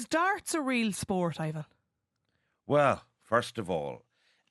is darts a real sport, Ivan? Well, first of all,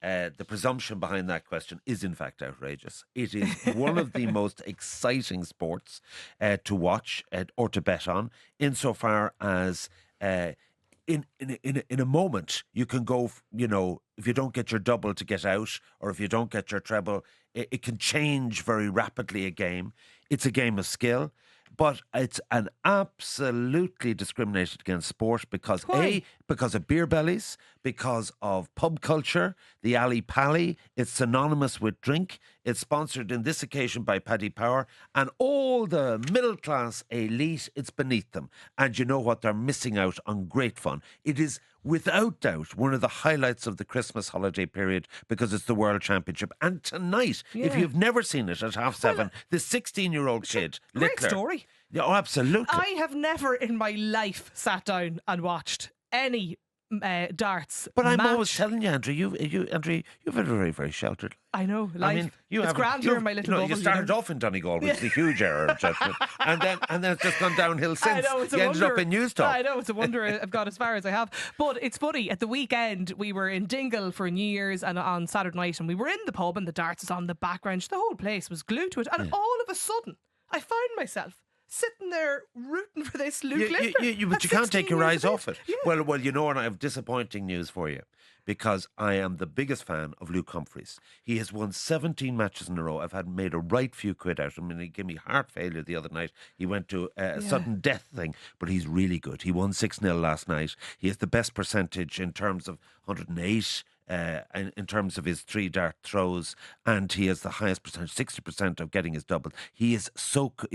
the presumption behind that question is in fact outrageous. It is one of the most exciting sports to watch or to bet on, insofar as in a moment you can go, if you don't get your double to get out, or if you don't get your treble, it can change very rapidly a game. It's a game of skill. But it's an absolutely discriminated against sport because Why? because of beer bellies, because of pub culture, the alley pally. It's synonymous with drink. It's sponsored in this occasion by Paddy Power, and all the middle class elite. It's beneath them, and you know what? They're missing out on great fun. It is without doubt one of the highlights of the Christmas holiday period because it's the World Championship. And tonight, if you've never seen it at 7:30, the 16-year-old kid, Great Littler. story. Yeah, oh, absolutely. I have never in my life sat down and watched any darts But I'm match. always telling you, Andrew, Andrew, you've had a very, very sheltered. I know, life. It's grand here in my little bubble. You started off in Donegal, which is a huge error of judgment, and then it's just gone downhill since. I know, it's a you wonder. ended up in Newstalk. I know, it's a wonder I've got as far as I have. But it's funny, at the weekend we were in Dingle for New Year's and on Saturday night, and we were in the pub and the darts is on the background. The whole place was glued to it, and all of a sudden I found myself sitting there rooting for this Luke Littler. But you can't take your eyes off it. Yeah. Well, you know, and I have disappointing news for you, because I am the biggest fan of Luke Humphreys. He has won 17 matches in a row. I've made a right few quid out of him, and he gave me heart failure the other night. He went to a sudden death thing, but he's really good. He won 6-0 last night. He has the best percentage in terms of 108. In terms of his 3 dart throws, and he has the highest percentage, 60% of getting his double. He's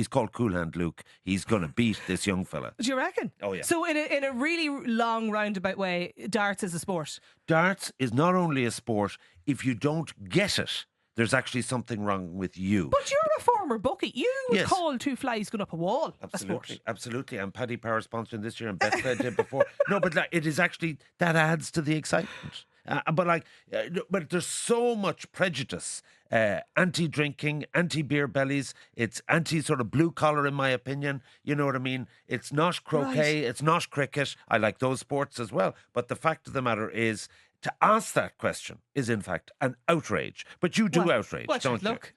called Cool Hand Luke. He's going to beat this young fella. Do you reckon? Oh, yeah. So in a really long roundabout way, darts is a sport. Darts is not only a sport, if you don't get it, there's actually something wrong with you. But you're a former bookie. You would Yes. call 2 flies going up a wall a sport. Absolutely. And Paddy Power sponsoring this year, and Betfred did before. No, but it is actually, that adds to the excitement. But there's so much prejudice, anti-drinking, anti-beer bellies. It's anti sort of blue collar, in my opinion. You know what I mean? It's not croquet. Right. It's not cricket. I like those sports as well. But the fact of the matter is, to ask that question is in fact an outrage. But you do outrage, don't you? Look,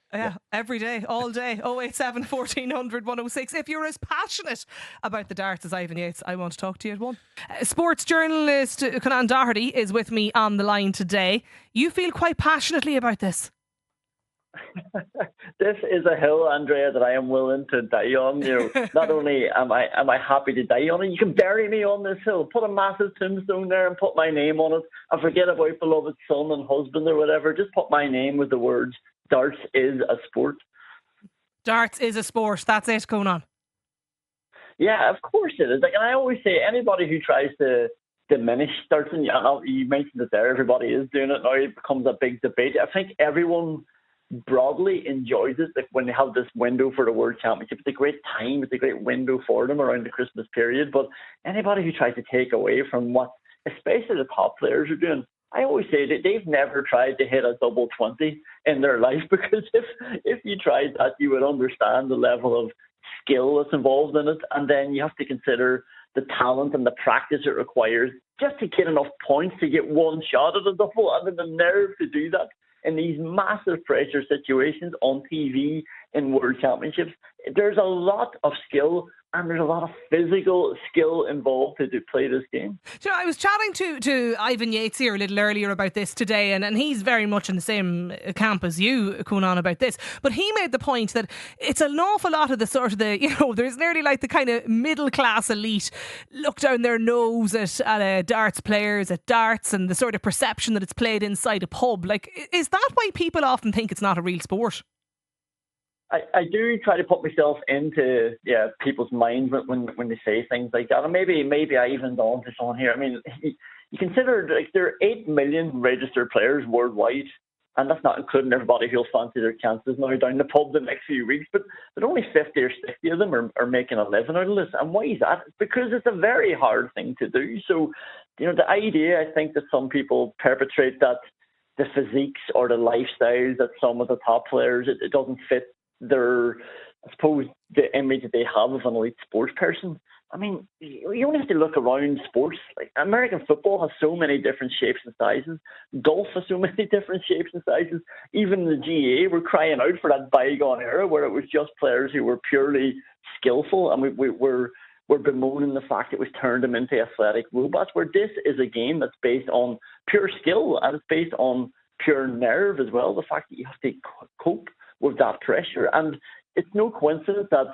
every day, all day. 087 1400 106. If you're as passionate about the darts as Ivan Yates, I want to talk to you at one. Sports journalist Conan Doherty is with me on the line today. You feel quite passionately about this. This is a hill, Andrea, that I am willing to die on. Not only am I happy to die on it, you can bury me on this hill, put a massive tombstone there and put my name on it, and forget about beloved son and husband or whatever. Just put my name with the words "Darts is a sport." Darts is a sport. That's it, Conan. Yeah, of course it is. And I always say, anybody who tries to diminish darts, and you mentioned it there, everybody is doing it now. It becomes a big debate. I think everyone broadly enjoys it. Like when they have this window for the World Championship, it's a great time, it's a great window for them around the Christmas period. But anybody who tries to take away from what especially the top players are doing, I always say that they've never tried to hit a double 20 in their life, because if you tried that, you would understand the level of skill that's involved in it, and then you have to consider the talent and the practice it requires just to get enough points to get one shot at a double, and then the nerve to do that in these massive pressure situations on TV in World Championships. There's a lot of skill and there's a lot of physical skill involved to play this game. So I was chatting to Ivan Yates here a little earlier about this today, and he's very much in the same camp as you, Conan, about this. But he made the point that it's an awful lot of the sort of there's nearly like the kind of middle class elite look down their nose at darts players, at darts, and the sort of perception that it's played inside a pub. Like, is that why people often think it's not a real sport? I do try to put myself into people's minds when they say things like that, and maybe I even gone to someone here. I mean, you consider like there are 8 million registered players worldwide, and that's not including everybody who'll fancy their chances now down the pub the next few weeks. But only 50 or 60 of them are making a living out of this. And why is that? It's because it's a very hard thing to do. So, the idea, I think, that some people perpetrate that the physiques or the lifestyles that some of the top players, it doesn't fit their, I suppose, the image that they have of an elite sports person. I mean, you only have to look around sports. Like American football has so many different shapes and sizes. Golf has so many different shapes and sizes. Even the GA were crying out for that bygone era where it was just players who were purely skillful, and we're bemoaning the fact it was turned them into athletic robots. Where this is a game that's based on pure skill and it's based on pure nerve as well. The fact that you have to cope with that pressure, and it's no coincidence that,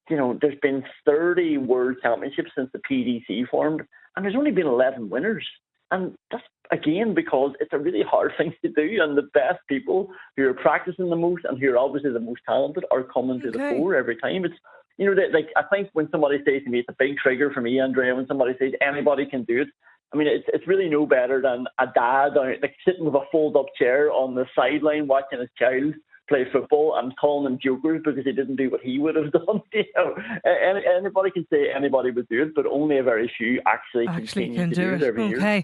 you know, there's been 30 World Championships since the PDC formed, and there's only been 11 winners. And that's, again, because it's a really hard thing to do, and the best people who are practicing the most and who are obviously the most talented are coming to the fore every time. It's, you know, like, I think when somebody says to me, it's a big trigger for me, Andrea, when somebody says anybody can do it, I mean, it's really no better than a dad like sitting with a fold-up chair on the sideline watching his child play football and calling them jokers because he didn't do what he would have done. You know, anybody can say anybody would do it, but only a very few actually continue to do it every year.